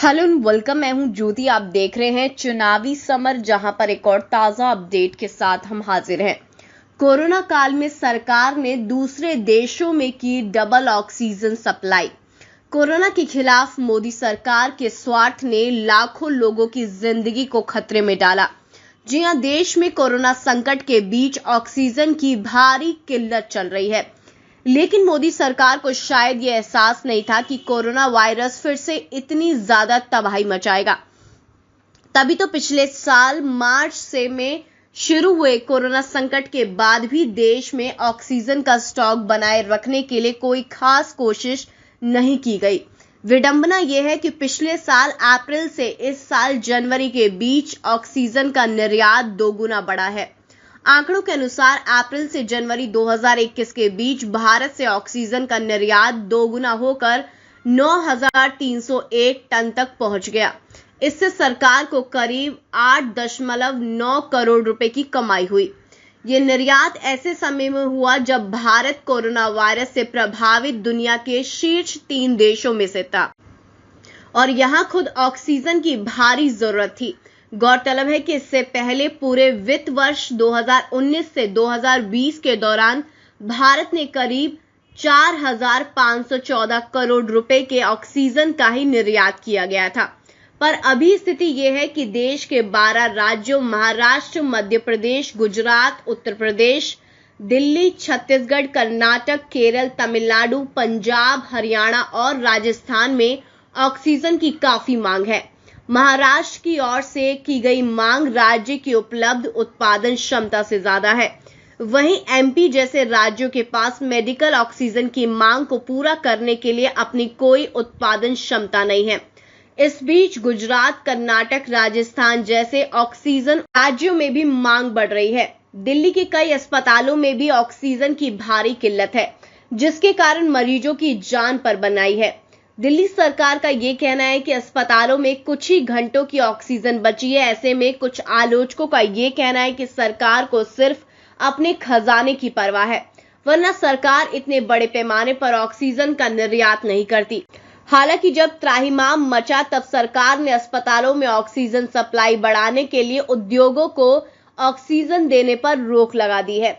Hello and welcome. मैं हूं ज्योति। आप देख रहे हैं चुनावी समर, जहां पर एक और ताजा अपडेट के साथ हम हाजिर हैं। कोरोना काल में सरकार ने दूसरे देशों में की डबल ऑक्सीजन सप्लाई। कोरोना के खिलाफ मोदी सरकार के स्वार्थ ने लाखों लोगों की जिंदगी को खतरे में डाला। जी हां, देश में कोरोना संकट के बीच ऑक्सीजन की भारी किल्लत चल रही है, लेकिन मोदी सरकार को शायद ये एहसास नहीं था कि कोरोना वायरस फिर से इतनी ज्यादा तबाही मचाएगा। तभी तो पिछले साल मार्च से में शुरू हुए कोरोना संकट के बाद भी देश में ऑक्सीजन का स्टॉक बनाए रखने के लिए कोई खास कोशिश नहीं की गई। विडंबना यह है कि पिछले साल अप्रैल से इस साल जनवरी के बीच ऑक्सीजन का निर्यात दोगुना बढ़ा है। आंकड़ों के अनुसार अप्रैल से जनवरी 2021 के बीच भारत से ऑक्सीजन का निर्यात दोगुना होकर 9,301 टन तक पहुंच गया। इससे सरकार को करीब 8.9 करोड़ रुपए की कमाई हुई। ये निर्यात ऐसे समय में हुआ जब भारत कोरोना वायरस से प्रभावित दुनिया के शीर्ष 3 देशों में से था और यहां खुद ऑक्सीजन की भारी जरूरत थी। गौरतलब है कि इससे पहले पूरे वित्त वर्ष 2019 से 2020 के दौरान भारत ने करीब 4,514 करोड़ रुपए के ऑक्सीजन का ही निर्यात किया गया था। पर अभी स्थिति यह है कि देश के 12 राज्यों महाराष्ट्र, मध्य प्रदेश, गुजरात, उत्तर प्रदेश, दिल्ली, छत्तीसगढ़, कर्नाटक, केरल, तमिलनाडु, पंजाब, हरियाणा और राजस्थान में ऑक्सीजन की काफी मांग है। महाराष्ट्र की ओर से की गई मांग राज्य की उपलब्ध उत्पादन क्षमता से ज्यादा है। वहीं एमपी जैसे राज्यों के पास मेडिकल ऑक्सीजन की मांग को पूरा करने के लिए अपनी कोई उत्पादन क्षमता नहीं है। इस बीच गुजरात, कर्नाटक, राजस्थान जैसे ऑक्सीजन राज्यों में भी मांग बढ़ रही है। दिल्ली के कई अस्पतालों में भी ऑक्सीजन की भारी किल्लत है, जिसके कारण मरीजों की जान पर बनाई है। दिल्ली सरकार का ये कहना है कि अस्पतालों में कुछ ही घंटों की ऑक्सीजन बची है। ऐसे में कुछ आलोचकों का ये कहना है कि सरकार को सिर्फ अपने खजाने की परवाह है, वरना सरकार इतने बड़े पैमाने पर ऑक्सीजन का निर्यात नहीं करती। हालांकि जब त्राहिमाम मचा तब सरकार ने अस्पतालों में ऑक्सीजन सप्लाई बढ़ाने के लिए उद्योगों को ऑक्सीजन देने पर रोक लगा दी है।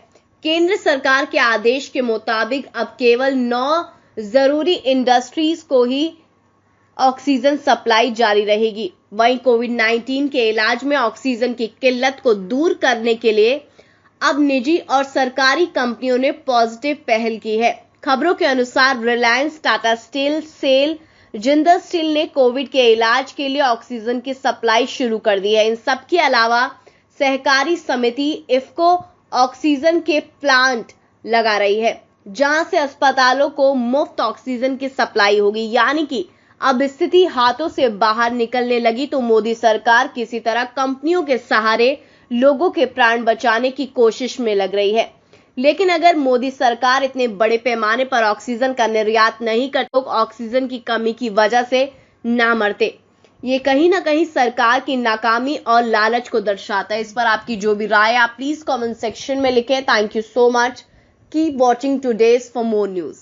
केंद्र सरकार के आदेश के मुताबिक अब केवल 9 जरूरी इंडस्ट्रीज को ही ऑक्सीजन सप्लाई जारी रहेगी। वहीं कोविड-19 के इलाज में ऑक्सीजन की किल्लत को दूर करने के लिए अब निजी और सरकारी कंपनियों ने पॉजिटिव पहल की है। खबरों के अनुसार रिलायंस, टाटा स्टील, सेल, जिंदल स्टील ने कोविड के इलाज के लिए ऑक्सीजन की सप्लाई शुरू कर दी है। इन सब के अलावा सहकारी समिति इफ्को ऑक्सीजन के प्लांट लगा रही है, जहां से अस्पतालों को मुफ्त ऑक्सीजन की सप्लाई होगी। यानी कि अब स्थिति हाथों से बाहर निकलने लगी तो मोदी सरकार किसी तरह कंपनियों के सहारे लोगों के प्राण बचाने की कोशिश में लग रही है। लेकिन अगर मोदी सरकार इतने बड़े पैमाने पर ऑक्सीजन का निर्यात नहीं करती तो ऑक्सीजन की कमी की वजह से ना मरते। ये कहीं ना कहीं सरकार की नाकामी और लालच को दर्शाता है। इस पर आपकी जो भी राय है आप प्लीज कमेंट सेक्शन में लिखें। Thank you so much. Keep watching Today's for more news.